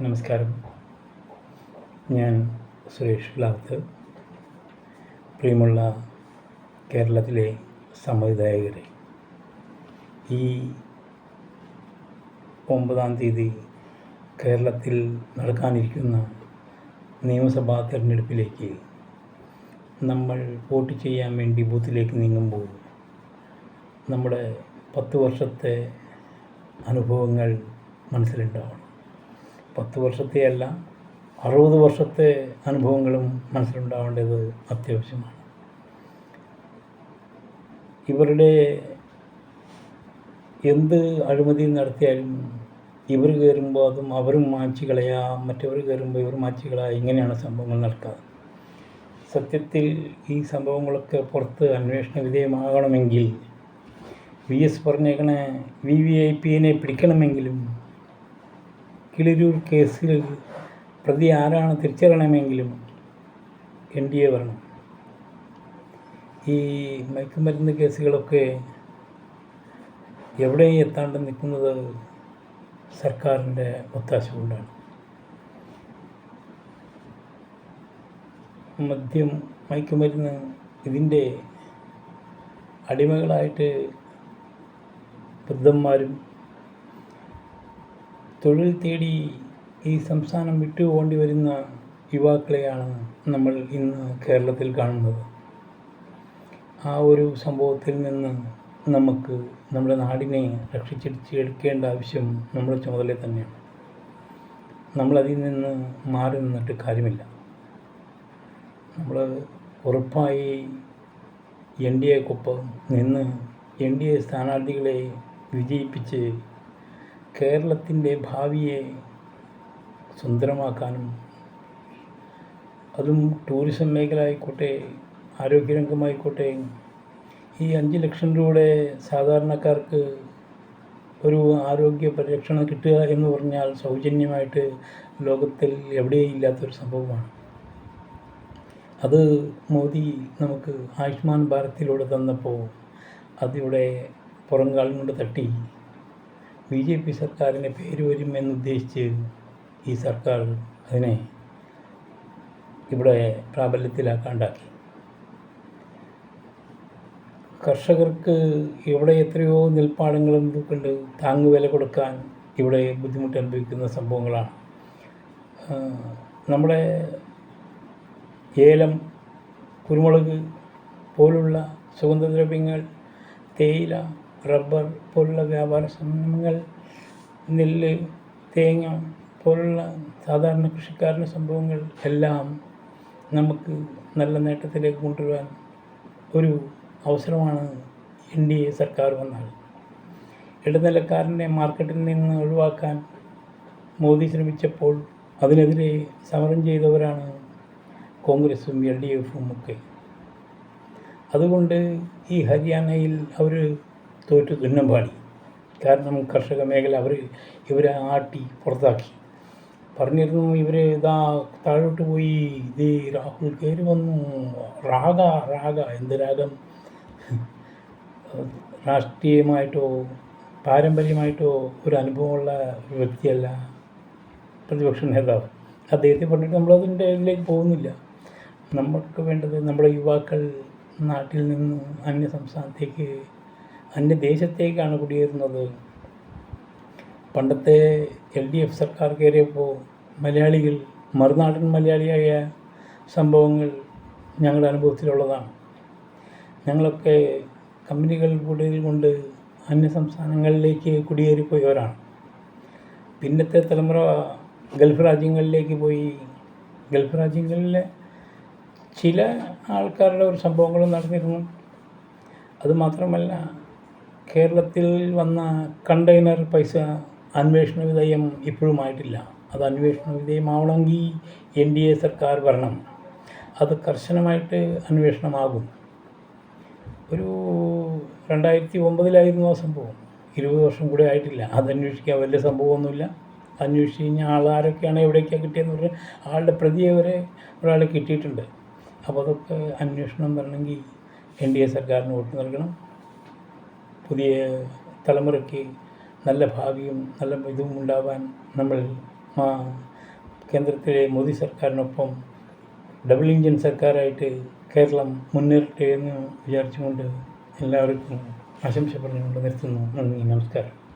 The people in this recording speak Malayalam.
നമസ്കാരം. ഞാൻ സുരേഷ് ലാത്ത്. പ്രിയമുള്ള കേരളത്തിലെ സംവിധായകരെ, ഈ 9-ാം തീയതി കേരളത്തിൽ നടക്കാനിരിക്കുന്ന നിയമസഭാ തെരഞ്ഞെടുപ്പിലേക്ക് നമ്മൾ വോട്ട് ചെയ്യാൻ വേണ്ടി ബൂത്തിലേക്ക് നീങ്ങുമ്പോൾ നമ്മുടെ 10 വർഷത്തെ അനുഭവങ്ങൾ മനസ്സിലുണ്ടാവണം. 10 വർഷത്തെയല്ല, 60 വർഷത്തെ അനുഭവങ്ങളും മനസ്സിലുണ്ടാവേണ്ടത് അത്യാവശ്യമാണ്. ഇവരുടെ എന്ത് അഴിമതി നടത്തിയാലും ഇവർ കയറുമ്പോൾ അതും അവരും മായ്ച്ചു കളയാം, മറ്റവർ കയറുമ്പോൾ ഇവർ മായ്ച്ചു കളയാം. ഇങ്ങനെയാണ് സംഭവങ്ങൾ നടക്കാറ്. സത്യത്തിൽ ഈ സംഭവങ്ങളൊക്കെ പുറത്ത് അന്വേഷണ വിധേയമാകണമെങ്കിൽ VS പറഞ്ഞേക്കണ VVIPനെ പിടിക്കണമെങ്കിലും കിളിരൂർ കേസിൽ പ്രതി ആരാണ് തിരിച്ചറിയണമെങ്കിലും NDA വരണം. ഈ മയക്കുമരുന്ന് കേസുകളൊക്കെ എവിടെയും എത്താണ്ട് നിൽക്കുന്നത് സർക്കാരിൻ്റെ ഒത്താശ കൊണ്ടാണ്. മദ്യം, മയക്കുമരുന്ന് ഇതിൻ്റെ അടിമകളായിട്ട് വൃദ്ധന്മാരും തൊഴിൽ തേടി ഈ സംസ്ഥാനം വിട്ടുപോകേണ്ടി വരുന്ന യുവാക്കളെയാണ് നമ്മൾ ഇന്ന് കേരളത്തിൽ കാണുന്നത്. ആ ഒരു സംഭവത്തിൽ നിന്ന് നമുക്ക് നമ്മുടെ നാടിനെ രക്ഷിച്ചെടുക്കേണ്ട ആവശ്യം നമ്മുടെ ചുമതല തന്നെയാണ്. നമ്മളതിൽ നിന്ന് മാറി നിന്നിട്ട് കാര്യമില്ല. നമ്മൾ ഉറപ്പായി NDAക്കൊപ്പം നിന്ന് NDA സ്ഥാനാർത്ഥികളെ വിജയിപ്പിച്ച് കേരളത്തിൻ്റെ ഭാവിയെ സുന്ദരമാക്കാനും, അതും ടൂറിസം മേഖല ആയിക്കോട്ടെ, ആരോഗ്യരംഗമായിക്കോട്ടെ, ഈ 5 ലക്ഷം രൂപയുടെ സാധാരണക്കാർക്ക് ഒരു ആരോഗ്യ പരിരക്ഷണം കിട്ടുക എന്ന് പറഞ്ഞാൽ സൗജന്യമായിട്ട് ലോകത്തിൽ എവിടെയും ഇല്ലാത്തൊരു സംഭവമാണ്. അത് മോദി നമുക്ക് ആയുഷ്മാൻ ഭാരതിലൂടെ തന്നപ്പോൾ അതിവിടെ പുറംകാലം കൊണ്ട് തട്ടി BJP സർക്കാരിന് പേര് വരും എന്നുദ്ദേശിച്ച് ഈ സർക്കാർ അതിനെ ഇവിടെ പ്രാബല്യത്തിലാക്കാണ്ടാക്കി. കർഷകർക്ക് ഇവിടെ എത്രയോ നെൽപ്പാടങ്ങളും കൊണ്ട് താങ്ങുവില കൊടുക്കാൻ ഇവിടെ ബുദ്ധിമുട്ട് അനുഭവിക്കുന്ന സംഭവങ്ങളാണ്. നമ്മുടെ ഏലം, കുരുമുളക് പോലുള്ള സുഗന്ധദ്രവ്യങ്ങൾ, തേയില, റബ്ബർ പോലുള്ള വ്യാപാര സംരംഭങ്ങൾ, നെല്ല്, തേങ്ങ പോലുള്ള സാധാരണ കൃഷിക്കാരുടെ സംഭവങ്ങൾ എല്ലാം നമുക്ക് നല്ല നേട്ടത്തിലേക്ക് കൊണ്ടുവരാൻ ഒരു അവസരമാണ് NDA സർക്കാർ വന്നാൽ. ഇടനിലക്കാരനെ മാർക്കറ്റിൽ നിന്ന് ഒഴിവാക്കാൻ മോദി ശ്രമിച്ചപ്പോൾ അതിനെതിരെ സമരം ചെയ്തവരാണ് കോൺഗ്രസും LDFും ഒക്കെ. അതുകൊണ്ട് ഈ ഹരിയാനയിൽ അവർ തോറ്റു തുന്നം പാടി. കാരണം കർഷക മേഖല ഇവരെ ആട്ടി പുറത്താക്കി. പറഞ്ഞിരുന്നു ഇവർ താഴോട്ട് പോയി, ഇത് രാഹുൽ കയറി വന്നു, രാഗ എന്ത് രാഗം, രാഷ്ട്രീയമായിട്ടോ പാരമ്പര്യമായിട്ടോ ഒരു അനുഭവമുള്ള ഒരു വ്യക്തിയല്ല പ്രതിപക്ഷ നേതാവ്. അദ്ദേഹത്തെ പറഞ്ഞിട്ട് നമ്മളതിൻ്റെ ഇതിലേക്ക് പോകുന്നില്ല. നമുക്ക് വേണ്ടത് നമ്മുടെ യുവാക്കൾ നാട്ടിൽ നിന്ന് അന്യസംസ്ഥാനത്തേക്ക്, അന്യദേശത്തേക്കാണ് കുടിയേറുന്നത്. പണ്ടത്തെ LDF സർക്കാർ കയറിയപ്പോൾ മലയാളികൾ മറുനാടൻ മലയാളിയായ സംഭവങ്ങൾ ഞങ്ങളുടെ അനുഭവത്തിലുള്ളതാണ്. ഞങ്ങളൊക്കെ കമ്പനികൾ കൊണ്ട് അന്യസംസ്ഥാനങ്ങളിലേക്ക് കുടിയേറിപ്പോയവരാണ്. പിന്നത്തെ തലമുറ ഗൾഫ് രാജ്യങ്ങളിലേക്ക് പോയി. ഗൾഫ് രാജ്യങ്ങളിലെ ചില ആൾക്കാരുടെ ഒരു സംഭവങ്ങളും നടന്നിരുന്നു. അതുമാത്രമല്ല, കേരളത്തിൽ വന്ന കണ്ടെയ്നർ പൈസ അന്വേഷണ വിധേയം ഇപ്പോഴുമായിട്ടില്ല. അത് അന്വേഷണ വിധേയമാവണമെങ്കിൽ NDA സർക്കാർ വരണം. അത് കർശനമായിട്ട് അന്വേഷണമാകും. ഒരു 2009 ആ സംഭവം. 20 വർഷം കൂടെ ആയിട്ടില്ല. അത് അന്വേഷിക്കാൻ വലിയ സംഭവമൊന്നുമില്ല. അന്വേഷിച്ച് കഴിഞ്ഞാൽ ആരൊക്കെയാണ് എവിടേക്കാണ് കിട്ടിയതെന്ന് പറഞ്ഞാൽ ആളുടെ പ്രതിയെ വരെ ഒരാളെ കിട്ടിയിട്ടുണ്ട്. അപ്പോൾ അതൊക്കെ അന്വേഷണം വരണമെങ്കിൽ NDA സർക്കാരിന് വോട്ട് നൽകണം. പുതിയ തലമുറയ്ക്ക് നല്ല ഭാവിയും നല്ല ഇതും ഉണ്ടാവാൻ നമ്മൾ കേന്ദ്രത്തിലെ മോദി സർക്കാരിനൊപ്പം ഡബിൾ ഇഞ്ചിൻ സർക്കാരായിട്ട് കേരളം മുന്നേറട്ടെ എന്ന് വിചാരിച്ചുകൊണ്ട് എല്ലാവർക്കും ആശംസ പറഞ്ഞുകൊണ്ട് നിർത്തുന്നു. നന്ദി, നമസ്കാരം.